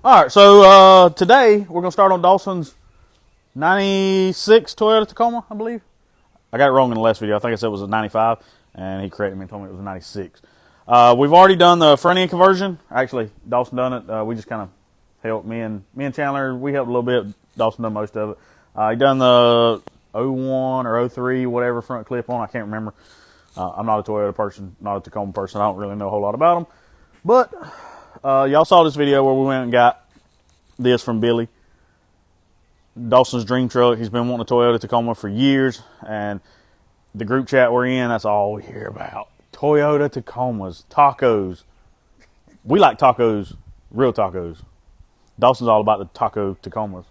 All right, so today we're gonna start on Dawson's '96 Toyota Tacoma, I believe. I got it wrong in the last video. I think I said it was a '95, and he corrected me and told me it was a '96. We've already done the front end conversion. Actually, Dawson done it. We just kind of helped me and Chandler. We helped a little bit. Dawson done most of it. He done the '01 or '03, whatever front clip on. I can't remember. I'm not a Toyota person, not a Tacoma person. I don't really know a whole lot about them. But y'all saw this video where we went and got this from Billy. Dawson's dream truck. He's been wanting a Toyota Tacoma for years, and the group chat we're in, that's all we hear about. Toyota Tacomas, tacos. We like tacos, real tacos. Dawson's all about the taco Tacomas.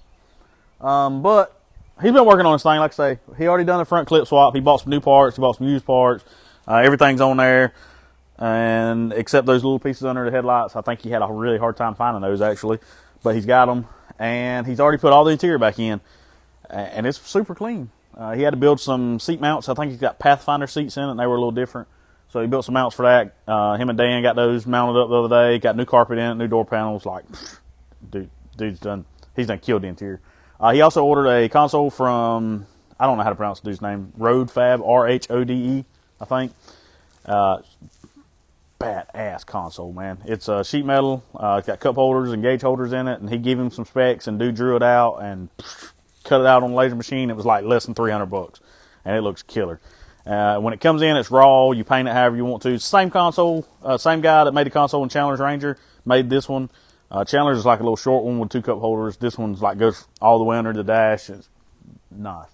But he's been working on this thing, like I say. He already done a front clip swap. He bought some new parts. He bought some used parts. Everything's on there. And except those little pieces under the headlights, I think he had a really hard time finding those, actually. But he's got them. And he's already put all the interior back in. And it's super clean. He had to build some seat mounts. I think he's got Pathfinder seats in it, and they were a little different. So he built some mounts for that. Him and Dan got those mounted up the other day. Got new carpet in it, new door panels. Like, dude's done. He's done killed the interior. He also ordered a console from, I don't know how to pronounce the dude's name, Road Fab, RHODE, I think. Badass console, man. It's sheet metal. It's got cup holders and gauge holders in it, and he gave him some specs, and dude drew it out and cut it out on a laser machine. It was like less than $300, and it looks killer. When it comes in, it's raw. You paint it however you want to. Same console, same guy that made the console in Chandler's Ranger made this one. Chandler's is like a little short one with two cup holders. This one's like goes all the way under the dash. It's nice.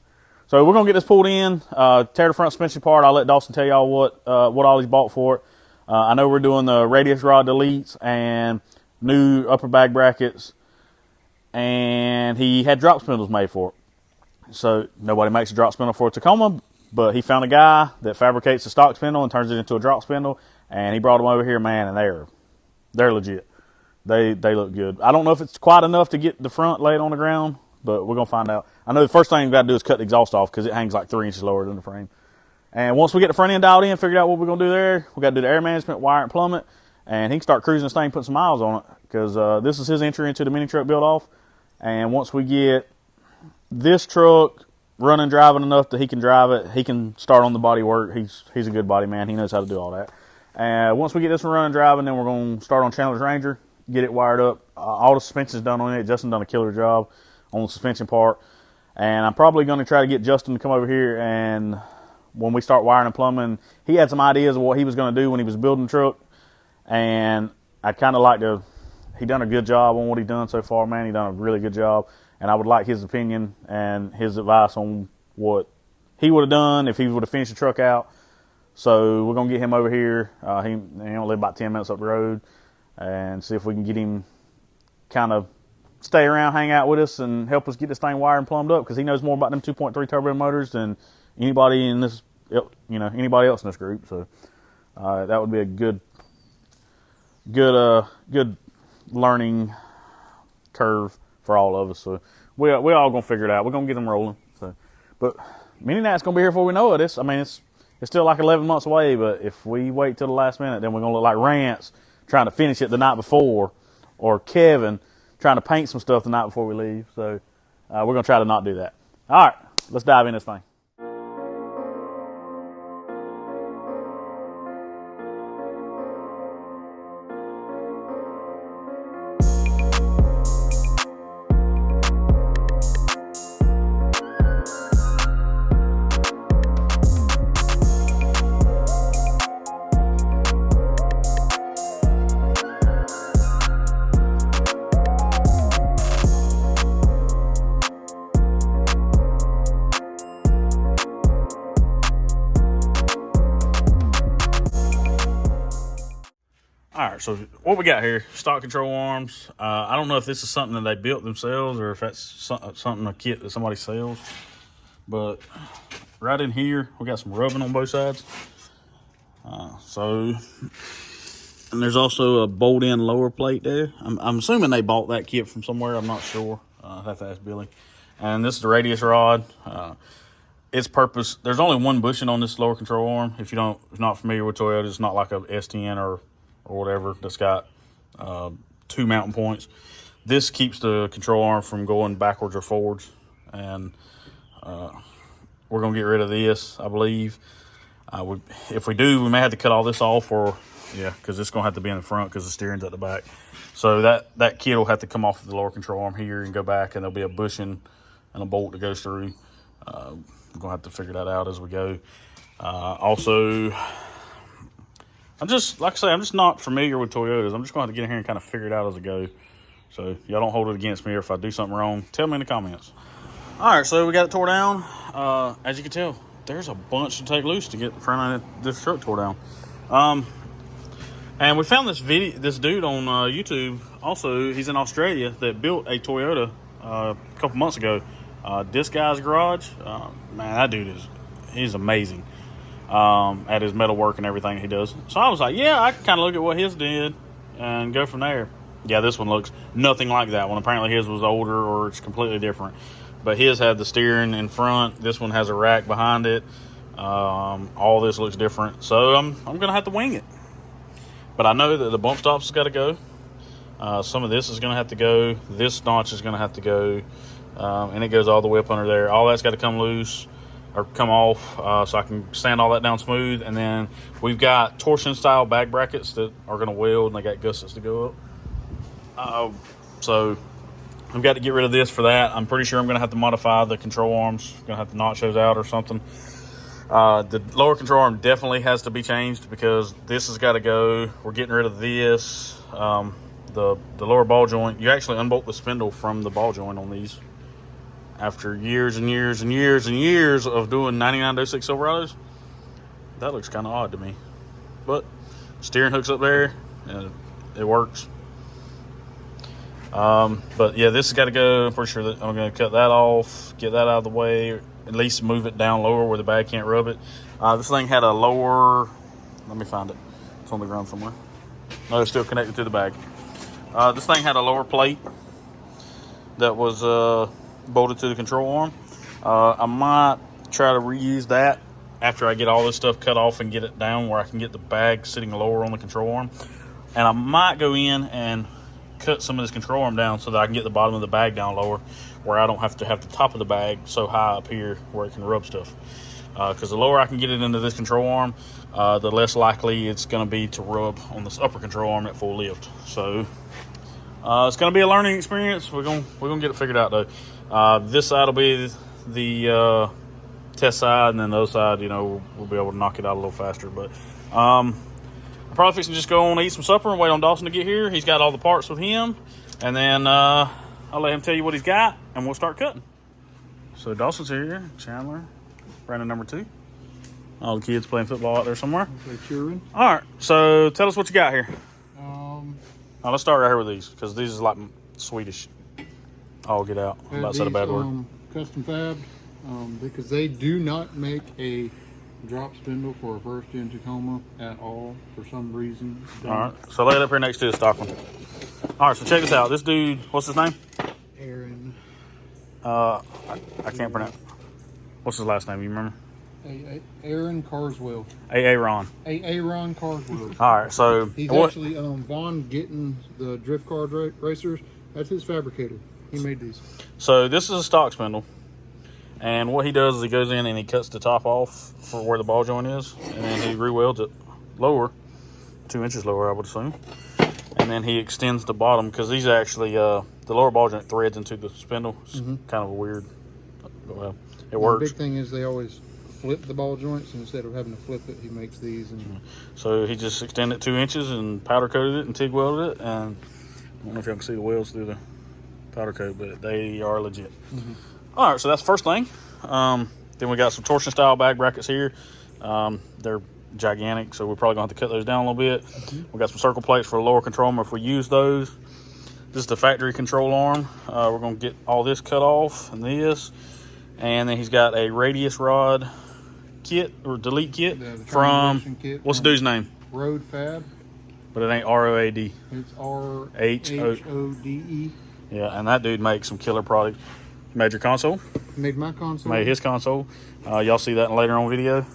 So we're gonna get this pulled in, tear the front suspension apart. I'll let Dawson tell y'all what all he's bought for it. I know we're doing the radius rod deletes and new upper bag brackets, and he had drop spindles made for it. So nobody makes a drop spindle for a Tacoma, but he found a guy that fabricates a stock spindle and turns it into a drop spindle, and he brought them over here, man, and they're legit. They look good. I don't know if it's quite enough to get the front laid on the ground, but we're gonna find out. I know the first thing we got to do is cut the exhaust off because it hangs like 3 inches lower than the frame. And once we get the front end dialed in, figured out what we're going to do there, we got to do the air management, wire, and plumb it, and he can start cruising this thing, put some miles on it, because this is his entry into the mini truck build-off. And once we get this truck running, driving enough that he can drive it, he can start on the body work. He's a good body man. He knows how to do all that. And once we get this one running, driving, then we're going to start on Chandler's Ranger, get it wired up. All the suspension's done on it. Justin done a killer job on the suspension part. And I'm probably going to try to get Justin to come over here, and when we start wiring and plumbing, he had some ideas of what he was going to do when he was building the truck, and I'd kind of like to, he done a good job on what he done so far, man. He done a really good job, and I would like his opinion and his advice on what he would have done if he would have finished the truck out. So we're going to get him over here. He only live about 10 minutes up the road, and see if we can get him kind of stay around, hang out with us, and help us get this thing wired and plumbed up, because he knows more about them 2.3 turbo motors than anybody in this, anybody else in this group. So that would be a good learning curve for all of us. So we all gonna figure it out. We're gonna get them rolling. So, but mini night's gonna be here before we know it. It's still like 11 months away. But if we wait till the last minute, then we're gonna look like Rance trying to finish it the night before, or Kevin trying to paint some stuff the night before we leave. So we're gonna try to not do that. All right, let's dive in this thing. All right, so what we got here, stock control arms. I don't know if this is something that they built themselves or if that's something, a kit that somebody sells. But right in here, we got some rubbing on both sides. And there's also a bolt-in lower plate there. I'm assuming they bought that kit from somewhere. I'm not sure. I have to ask Billy. And this is the radius rod. Its purpose, there's only one bushing on this lower control arm. If you're not familiar with Toyota, it's not like a S10 or whatever that's got 2 mounting points. This keeps the control arm from going backwards or forwards, and we're going to get rid of this, I believe. If we do, we may have to cut all this off, or because it's going to have to be in the front because the steering's at the back. So that kit will have to come off of the lower control arm here and go back, and there'll be a bushing and a bolt that goes through. We're going to have to figure that out as we go. Also, I'm just not familiar with Toyotas. I'm just going to have to get in here and kind of figure it out as I go. So y'all don't hold it against me, or if I do something wrong, tell me in the comments. All right, so we got it tore down. As you can tell, there's a bunch to take loose to get the front of this truck tore down. And we found this dude on YouTube. Also, he's in Australia that built a Toyota a couple months ago. This guy's garage, man, that dude he's amazing at his metal work and everything he does. So I was like, yeah, I can kind of look at what his did and go from there. Yeah, this one looks nothing like that one. Apparently his was older, or it's completely different. But his had the steering in front. This one has a rack behind it. All this looks different. So I'm going to have to wing it. But I know that the bump stops has got to go. Some of this is going to have to go. This notch is going to have to go. And it goes all the way up under there. All that's got to come loose or come off, so I can sand all that down smooth. And then we've got torsion style back brackets that are going to weld, and they got gussets to go up. So I've got to get rid of this for that. I'm pretty sure I'm going to have to modify the control arms. Going to have to notch those out or something. The lower control arm definitely has to be changed because this has got to go. We're getting rid of this. The lower ball joint, you actually unbolt the spindle from the ball joint on these. After years and years and years and years of doing 9906 Silverados, that looks kind of odd to me. But steering hook's up there, and it works. But yeah, this has got to go. I'm pretty sure that I'm going to cut that off, get that out of the way, at least move it down lower where the bag can't rub it. This thing had a lower, let me find it. It's on the ground somewhere. No, it's still connected to the bag. This thing had a lower plate that was bolted to the control arm. I might try to reuse that after I get all this stuff cut off and get it down where I can get the bag sitting lower on the control arm. And I might go in and cut some of this control arm down so that I can get the bottom of the bag down lower where I don't have to have the top of the bag so high up here where it can rub stuff. Because the lower I can get it into this control arm, the less likely it's going to be to rub on this upper control arm at full lift. So it's going to be a learning experience. We're gonna get it figured out though. This side will be the test side, and then the other side, we'll be able to knock it out a little faster. But I'm probably fixing to just go on and eat some supper and wait on Dawson to get here. He's got all the parts with him, and then I'll let him tell you what he's got, and we'll start cutting. So Dawson's here, Chandler, Brandon number 2. All the kids playing football out there somewhere. Cheering. All right, so tell us what you got here. Now let's start right here with these, because these is like Swedish. I'll get out. I'm about to say a bad word. Custom fabbed, because they do not make a drop spindle for a first-gen Tacoma at all for some reason. All right, so lay it up here next to the stock one. All right, so check this out. This dude, what's his name? Aaron. I can't pronounce. What's his last name? You remember? Aaron Carswell. Aaron. Aaron Carswell. All right, so he's actually Von Gittin, the drift car racers. That's his fabricator. He made these. So this is a stock spindle, and what he does is he goes in and he cuts the top off for where the ball joint is, and then he re-welds it lower, 2 inches lower, I would assume, and then he extends the bottom because these actually the lower ball joint threads into the spindle. It's kind of a weird. Well, it works. The big thing is they always flip the ball joints, and instead of having to flip it, he makes these. And so he just extended it 2 inches and powder coated it and TIG welded it, and I don't know if y'all can see the welds through the powder coat, but they are legit. All right, so that's the first thing. Then we got some torsion style bag brackets here. They're gigantic, so we're probably gonna have to cut those down a little bit. We got some circle plates for the lower control arm if we use those. This is the factory control arm. We're gonna get all this cut off and this, and then he's got a radius rod kit or delete kit from what's the dude's name? Road Fab. But it ain't ROAD. It's RHODE. Yeah, and that dude makes some killer product. Made your console. Made my console. Made his console. Y'all see that in later on video.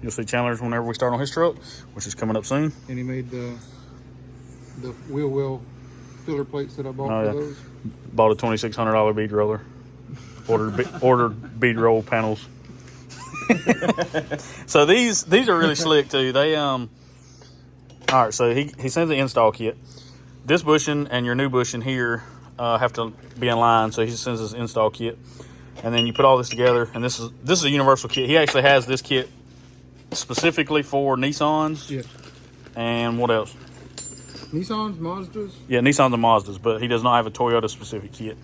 You'll see Chandler's whenever we start on his truck, which is coming up soon. And he made the wheel well filler plates that I bought Oh, for yeah. those. Bought a $2,600 bead roller. Ordered bead roll panels. So these are really slick too. They all right. So he sends the install kit. This bushing and your new bushing here have to be in line. So he sends his install kit, and then you put all this together. And this is a universal kit. He actually has this kit specifically for Nissans. Yes. And what else? Nissans, Mazdas. Yeah, Nissans and Mazdas, but he does not have a Toyota specific kit.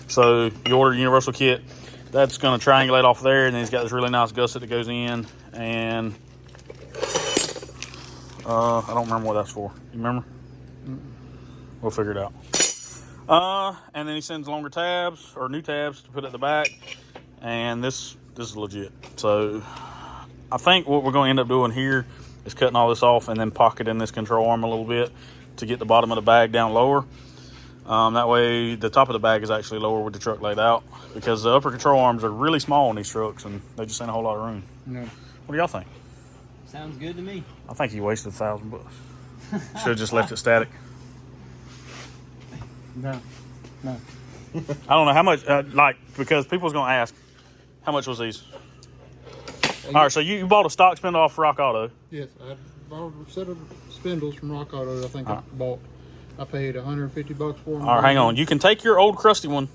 So you order a universal kit. That's going to triangulate off there, and then he's got this really nice gusset that goes in, and I don't remember what that's for. You remember? We'll figure it out. And then he sends longer tabs or new tabs to put at the back, and this is legit. So I think what we're going to end up doing here is cutting all this off and then pocketing this control arm a little bit to get the bottom of the bag down lower. That way the top of the bag is actually lower with the truck laid out, because the upper control arms are really small on these trucks and they just ain't a whole lot of room. No. What do y'all think? Sounds good to me. I think he wasted $1,000. Should have just left it static. No. I don't know how much, because people's going to ask, how much was these? All right, so you bought a stock spindle off Rock Auto. Yes, I bought a set of spindles from Rock Auto. I think I paid $150 for them. All right, hang on. You can take your old crusty one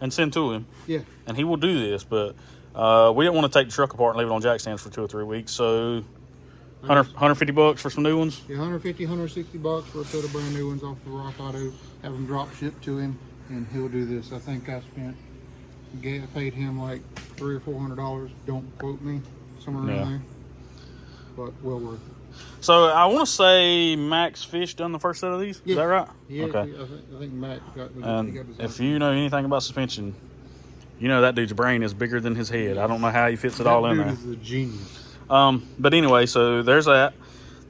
and send to him. Yeah. And he will do this, but we didn't want to take the truck apart and leave it on jack stands for 2 or 3 weeks. So $150 for some new ones. Yeah, $150, $160 for a set of brand new ones off the Rock Auto. Have them drop shipped to him, and he'll do this. I think I paid him like $300 or $400. Don't quote me, somewhere around there. But well worth it. So I want to say Max Fish done the first set of these. Yeah. Is that right? Yeah, Okay. I think Matt got the. And if you know anything about suspension, you know that dude's brain is bigger than his head. I don't know how he fits it all in there. That dude is a genius. But anyway, so there's that.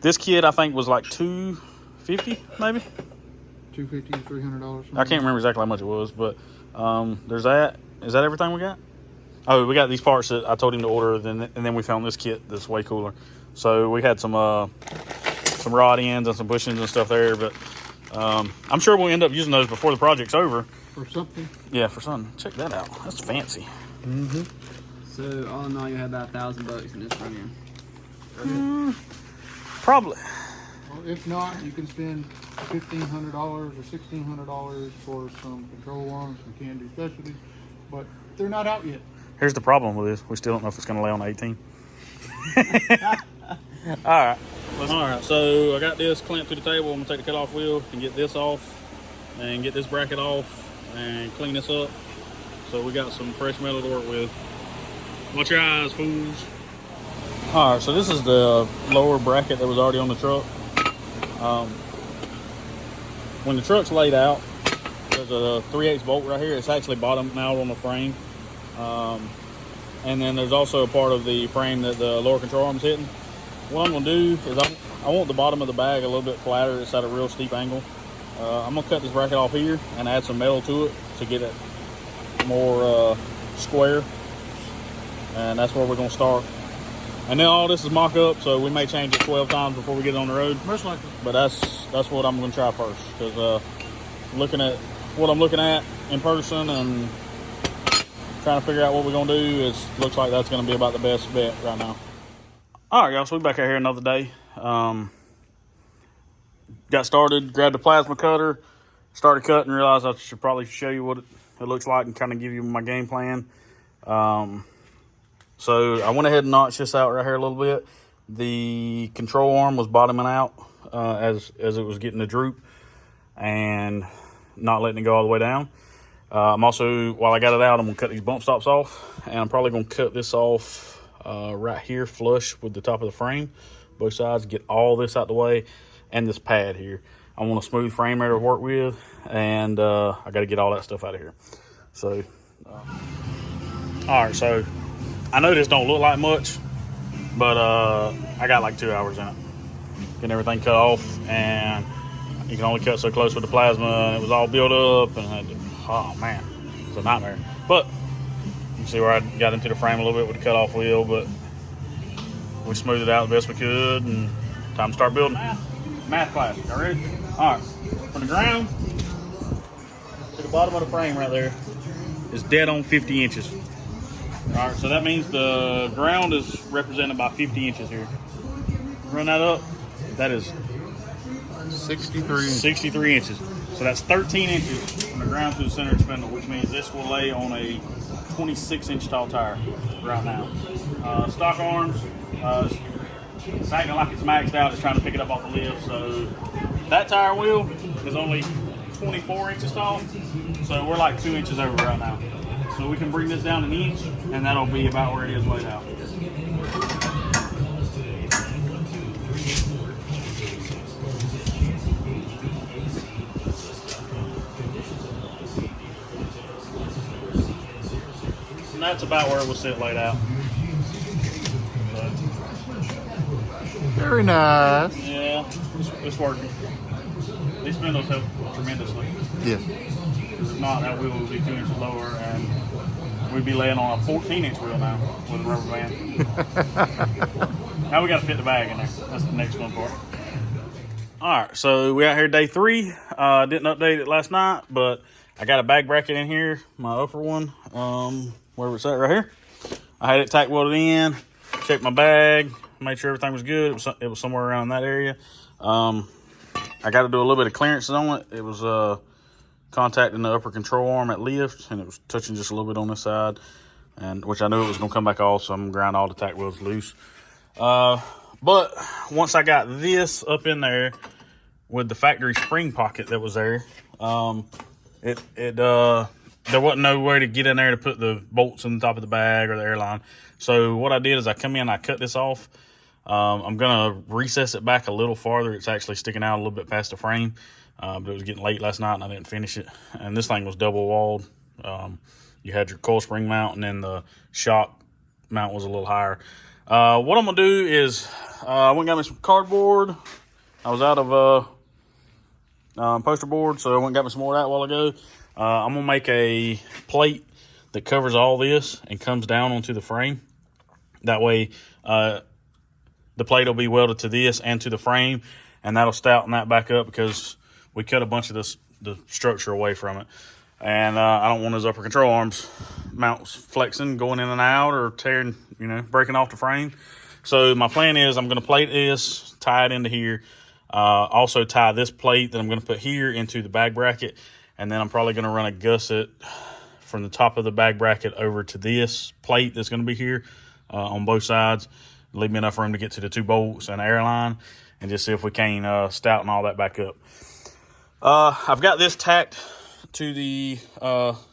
This kit I think was like $250 maybe. $250, $300. I can't remember exactly how much it was, but there's that. Is that everything we got? Oh, we got these parts that I told him to order, and then we found this kit that's way cooler. So we had some rod ends and some bushings and stuff there, but I'm sure we'll end up using those before the project's over. For something. Yeah, for something. Check that out. That's fancy. Mm-hmm. So all in all, you had about $1,000 in this run in. Probably. Or if not, you can spend $1,500 or $1,600 for some control arms, some can-do specialties, but they're not out yet. Here's the problem with this. We still don't know if it's going to lay on 18. All right, so I got this clamped to the table. I'm going to take the cut-off wheel and get this off and get this bracket off and clean this up. So we got some fresh metal to work with. Watch your eyes, fools. All right, so this is the lower bracket that was already on the truck. When the truck's laid out, there's a 3/8 bolt right here. It's actually bottomed out on the frame. And then there's also a part of the frame that the lower control arm's hitting. What I'm going to do is I want the bottom of the bag a little bit flatter. It's at a real steep angle. I'm going to cut this bracket off here and add some metal to it to get it more square. And that's where we're going to start. And then all this is mock-up, so we may change it 12 times before we get on the road. Most likely. But that's what I'm going to try first. Because looking at what I'm looking at in person and trying to figure out what we're going to do, looks like that's going to be about the best bet right now. All right, y'all, so we're back out here another day. Got started, grabbed the plasma cutter, started cutting, realized I should probably show you what it looks like and kind of give you my game plan. So I went ahead and notched this out right here a little bit. The control arm was bottoming out as it was getting the droop and not letting it go all the way down. I'm also, while I got it out, I'm going to cut these bump stops off, and I'm probably going to cut this off right here flush with the top of the frame, both sides, get all this out the way, and this pad here. I want a smooth frame there to work with, and I got to get all that stuff out of here. So, all right, so I know this don't look like much, but I got like 2 hours in it. Getting everything cut off, and you can only cut so close with the plasma, and it was all built up, and oh man, it's a nightmare. But you can see where I got into the frame a little bit with the cut-off wheel, but we smoothed it out the best we could, and time to start building. Math class, y'all ready? All right, from the ground, to the bottom of the frame right there is dead on 50 inches. All right, so that means the ground is represented by 50 inches here. Run that up, that is 63 inches. So that's 13 inches from the ground to the center of the spindle, which means this will lay on a 26-inch tall tire right now. Stock arms, it's acting like it's maxed out. It's trying to pick it up off the lift. So that tire wheel is only 24 inches tall. So we're like 2 inches over right now. So we can bring this down an inch, and that'll be about where it is laid out. And that's about where it will sit laid out. Very nice. Yeah, it's working. These spindles help tremendously. Yes. If not, that wheel would be 2 inches lower, and we'd be laying on a 14-inch wheel now with a rubber band. Now we got to fit the bag in there. That's the next fun part. All right, so we out here day 3. Didn't update it last night, but I got a bag bracket in here, my upper one, where it's at right here. I had it tack welded in, checked my bag, made sure everything was good. It was somewhere around that area. I got to do a little bit of clearances on it. It was contacting the upper control arm at lift, and it was touching just a little bit on this side, and which I knew it was going to come back off, so I'm going to grind all the tack wheels loose. But once I got this up in there with the factory spring pocket that was there, there wasn't no way to get in there to put the bolts on the top of the bag or the airline. So what I did is I come in, I cut this off. I'm going to recess it back a little farther. It's actually sticking out a little bit past the frame. But it was getting late last night and I didn't finish it. And this thing was double walled. You had your coil spring mount, and then the shock mount was a little higher. What I'm going to do is I went and got me some cardboard. I was out of poster board, so I went and got me some more of that a while ago. I'm going to make a plate that covers all this and comes down onto the frame. That way the plate will be welded to this and to the frame, and that'll stouten that back up because we cut a bunch of the structure away from it. And I don't want those upper control arms mounts flexing, going in and out, or tearing, breaking off the frame. So my plan is I'm going to plate this, tie it into here. Also tie this plate that I'm going to put here into the bag bracket. And then I'm probably going to run a gusset from the top of the bag bracket over to this plate that's going to be here on both sides. Leave me enough room to get to the 2 bolts and airline, and just see if we can stouten all that back up. I've got this tacked to the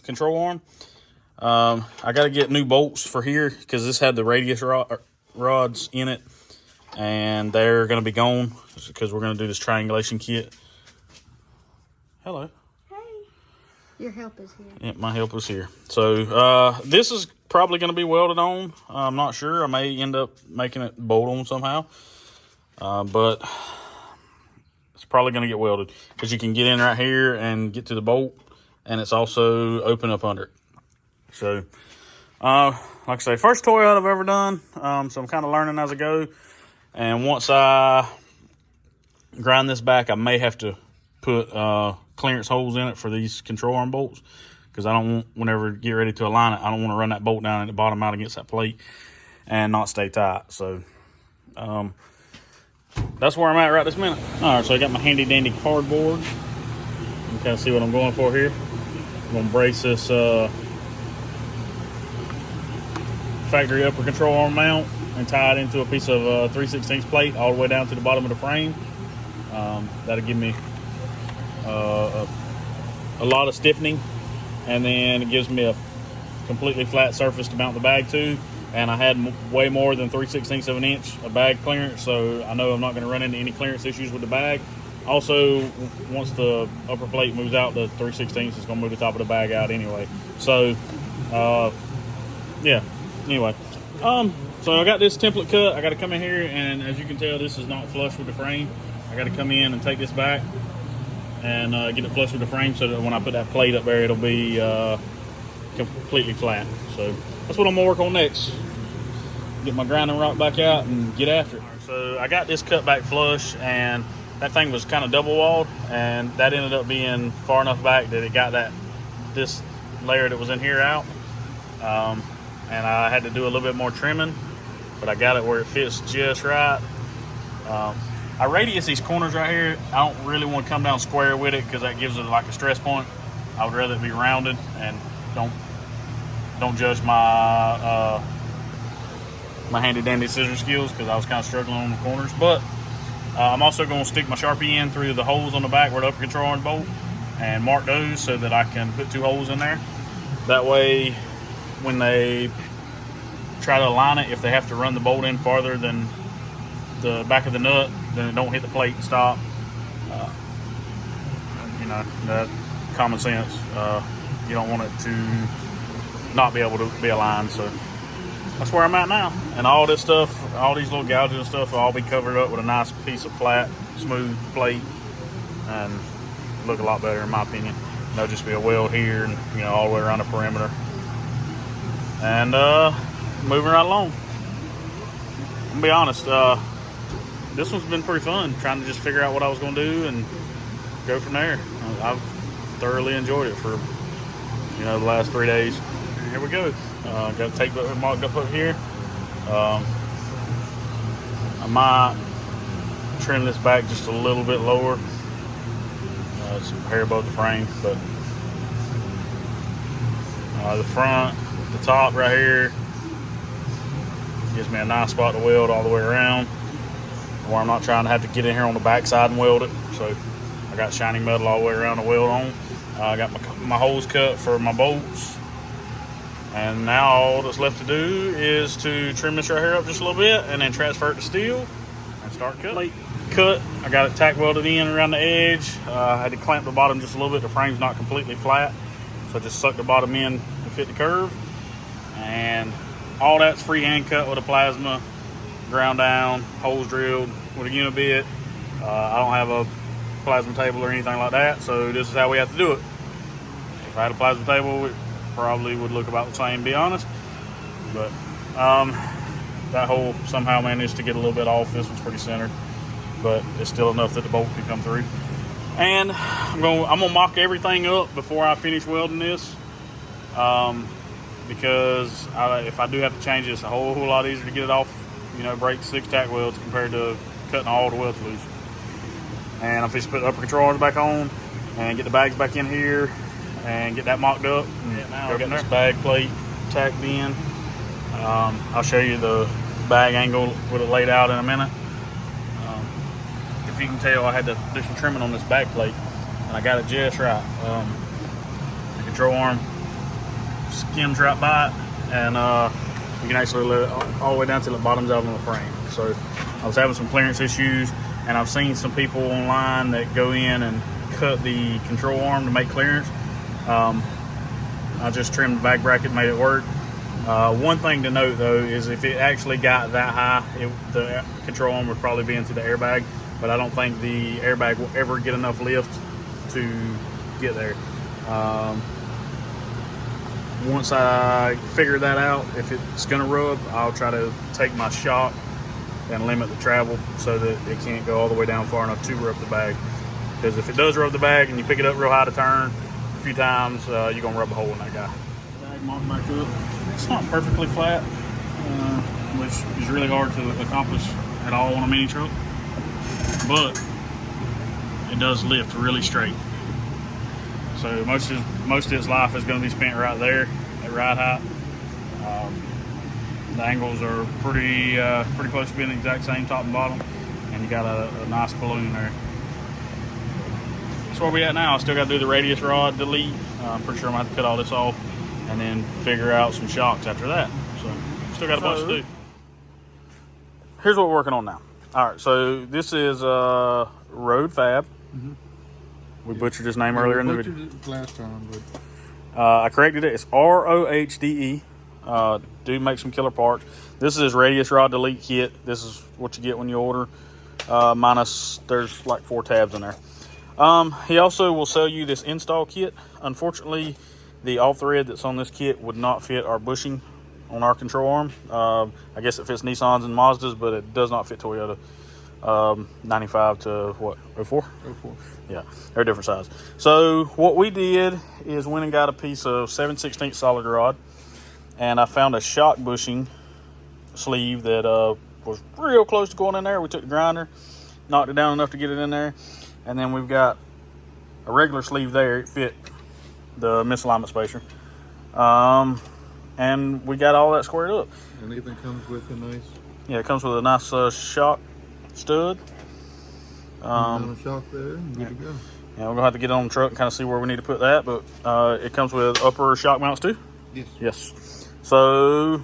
control arm. I got to get new bolts for here because this had the radius rods in it, and they're going to be gone because we're going to do this triangulation kit. Hello. Your help is here. Yeah, my help is here. So this is probably going to be welded on. I'm not sure. I may end up making it bolt on somehow. But it's probably going to get welded because you can get in right here and get to the bolt, and it's also open up under it. So, like I say, first toy I've ever done. So I'm kind of learning as I go. And once I grind this back, I may have to put clearance holes in it for these control arm bolts, because I don't want, whenever get ready to align it, I don't want to run that bolt down at the bottom out against that plate and not stay tight. So that's where I'm at right this minute. All right, so I got my handy dandy cardboard. You can kind of see what I'm going for here. I'm going to brace this factory upper control arm mount and tie it into a piece of 3/16 plate all the way down to the bottom of the frame. That'll give me a lot of stiffening, and then it gives me a completely flat surface to mount the bag to. And I had way more than 3/16 of an inch of bag clearance, so I know I'm not going to run into any clearance issues with the bag. Also, once the upper plate moves out, the 3/16 is going to move the top of the bag out anyway. So yeah, anyway, so I got this template cut. I got to come in here, and as you can tell, this is not flush with the frame. I got to come in and take this back and get it flush with the frame, so that when I put that plate up there, it'll be completely flat. So that's what I'm gonna work on next. Get my grinding rock back out and get after it. So I got this cut back flush, and that thing was kind of double walled, and that ended up being far enough back that it got that this layer that was in here out. And I had to do a little bit more trimming, but I got it where it fits just right. I radius these corners right here. I don't really want to come down square with it because that gives it like a stress point. I would rather it be rounded, and don't judge my my handy dandy scissor skills because I was kind of struggling on the corners. But I'm also going to stick my Sharpie in through the holes on the back where the upper control arm bolt and mark those so that I can put 2 holes in there. That way, when they try to align it, if they have to run the bolt in farther than the back of the nut, then it don't hit the plate and stop. You know, that common sense. You don't want it to not be able to be aligned. So that's where I'm at now. And all this stuff, all these little gouges and stuff will all be covered up with a nice piece of flat, smooth plate, and look a lot better in my opinion. There'll just be a weld here and, you know, all the way around the perimeter. And moving right along. I'm gonna be honest, this one's been pretty fun, trying to just figure out what I was gonna do and go from there. I've thoroughly enjoyed it for, you know, the last 3 days. Here we go. Got a tape marked up here. I might trim this back just a little bit lower. Some hair above the frame, but the front, the top right here gives me a nice spot to weld all the way around, where I'm not trying to have to get in here on the back side and weld it. So I got shiny metal all the way around to weld on. I got my holes cut for my bolts, and now all that's left to do is to trim this right here up just a little bit and then transfer it to steel and start cutting. Cut. I got it tack welded in around the edge. I had to clamp the bottom just a little bit. The frame's not completely flat, so I just sucked the bottom in to fit the curve. And all that's freehand cut with a plasma, ground down, holes drilled with a unibit. I don't have a plasma table or anything like that, so this is how we have to do it. If I had a plasma table, it probably would look about the same, to be honest. But that hole somehow managed to get a little bit off. This one's pretty centered, but it's still enough that the bolt can come through. And I'm gonna mock everything up before I finish welding this, because if I do have to change it, it's a whole lot easier to get it off, you know, break 6 tack welds compared to cutting all the welds loose. And I'm fixing to put the upper control arms back on and get the bags back in here and get that mocked up. Now I'll get this bag plate tacked in. I'll show you the bag angle with it laid out in a minute. If you can tell, I had to do some trimming on this bag plate, and I got it just right. The control arm skims right by it, and you can actually let it all the way down till it bottoms out on the frame. So I was having some clearance issues, and I've seen some people online that go in and cut the control arm to make clearance. I just trimmed the back bracket, made it work. One thing to note though is if it actually got that high, the control arm would probably be into the airbag, but I don't think the airbag will ever get enough lift to get there. Once I figure that out, if it's gonna rub, I'll try to take my shock and limit the travel so that it can't go all the way down far enough to rub the bag. Because if it does rub the bag and you pick it up real high to turn a few times, you're gonna rub a hole in that guy. Bag marked back up. It's not perfectly flat, which is really hard to accomplish at all on a mini truck, but it does lift really straight. So most of its life is going to be spent right there at ride height. The angles are pretty close to being the exact same top and bottom, and you got a nice balloon there. That's where we at now. I still got to do the radius rod delete. I'm pretty sure I'm going to have to cut all this off and then figure out some shocks after that. So still got a bunch to do. Here's what we're working on now. All right, so this is Road Fab. Mm-hmm. We butchered his name earlier in the video. It last time, but I corrected it. It's ROHDE. Do make some killer parts. This is his radius rod delete kit. This is what you get when you order. Minus, there's like 4 tabs in there. He also will sell you this install kit. Unfortunately, the all thread that's on this kit would not fit our bushing on our control arm. I guess it fits Nissans and Mazdas, but it does not fit Toyota. 95 to what, 04? 04. Yeah, they're different size. So what we did is went and got a piece of 7/16 solid rod, and I found a shock bushing sleeve that was real close to going in there. We took the grinder, knocked it down enough to get it in there, and then we've got a regular sleeve there. It fit the misalignment spacer, and we got all that squared up. And even comes with a nice Yeah, it comes with a nice shock stud. amount of shock there. And good to go. Yeah, we're gonna have to get it on the truck and kind of see where we need to put that, but it comes with upper shock mounts too. Yes. Yes. So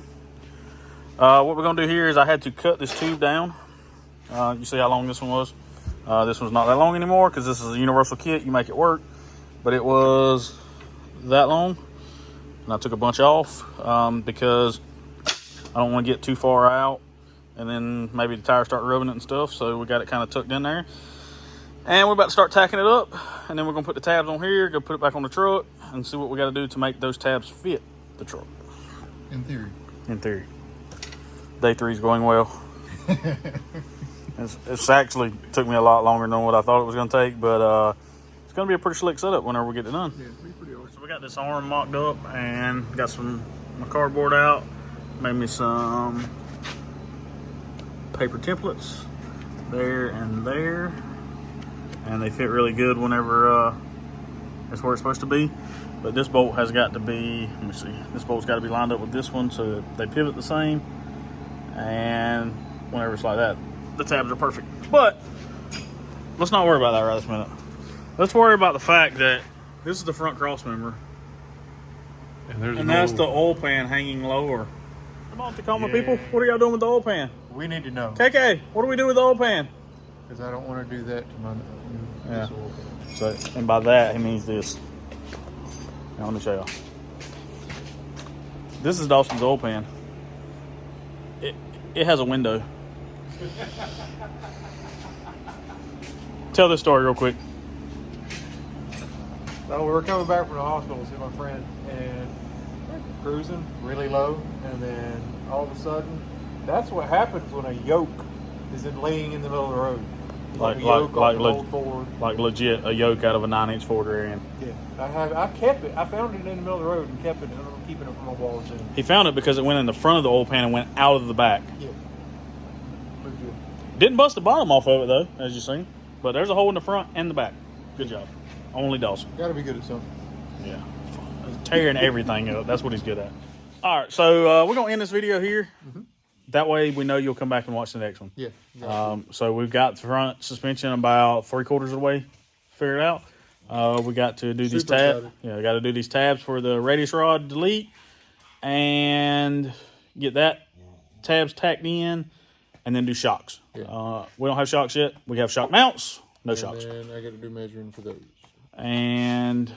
what we're gonna do here is I had to cut this tube down. You see how long this one was? This one's not that long anymore because this is a universal kit. You make it work, but it was that long, and I took a bunch off because I don't want to get too far out, and then maybe the tires start rubbing it and stuff. So we got it kind of tucked in there, and we're about to start tacking it up, and then we're gonna put the tabs on here, go put it back on the truck, and see what we got to do to make those tabs fit the truck. In theory. In theory. Day 3 is going well. It's actually took me a lot longer than what I thought it was going to take, but it's going to be a pretty slick setup whenever we get it done. Yeah, it'll be pretty awesome. So we got this arm mocked up and got my cardboard out. Made me some paper templates there and there, and they fit really good whenever it's where it's supposed to be. But this bolt has got to be, let me see, this bolt's got to be lined up with this one so that they pivot the same, and whenever it's like that, the tabs are perfect. But let's not worry about that right this minute. Let's worry about the fact that this is the front cross member, and that's the oil pan hanging lower. Come on, Tacoma people, what are y'all doing with the oil pan? We need to know. KK, what do we do with the oil pan? Because I don't want to do that to my Yeah. this oil pan. So, and by that, he means this. Now, let me show y'all. This is Dawson's oil pan. It has a window. Tell this story real quick. So we were coming back from the hospital to see my friend, and we're cruising really low, and then all of a sudden, that's what happens when a yoke is laying in the middle of the road. Like a yoke like on an old Ford. like legit a yoke out of a 9-inch Ford rear end. Yeah, I kept it. I found it in the middle of the road and kept it, and I'm keeping it from my walls in. He found it because it went in the front of the oil pan and went out of the back. Yeah. Legit. Didn't bust the bottom off of it though, as you seen. But there's a hole in the front and the back. Good job. Only Dawson. Got to be good at something. Yeah. Tearing everything up. That's what he's good at. All right, so we're going to end this video here. That way we know you'll come back and watch the next one. Yeah. Exactly. So we've got the front suspension about 3/4 of the way figured out. We got to do these Super tabs. excited. Yeah, we got to do these tabs for the radius rod delete and get that tabs tacked in, and then do shocks. Yeah. We don't have shocks yet. We have shock mounts, no shocks. And I got to do measuring for those. And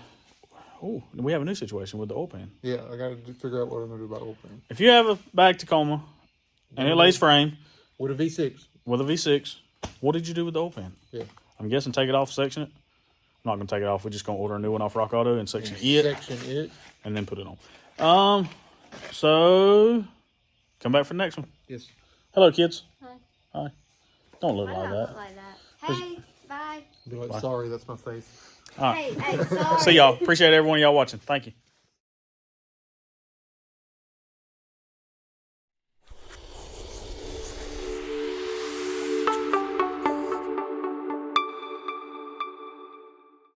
we have a new situation with the oil pan. Yeah, I got to figure out what I'm going to do about oil pan. If you have a bag Tacoma and it lays frame With a V6. with a V6, what did you do with the oil pan? Yeah. I'm guessing take it off, section it. I'm not going to take it off. We're just going to order a new one off Rock Auto and section it Section it. and then put it on. So come back for the next one. Yes. Hello, kids. Hi. Hi. Don't look I like don't that. look like that. Hey, bye. Be like, sorry, that's my face. All right. Hey, sorry. See y'all. Appreciate every one of y'all watching. Thank you.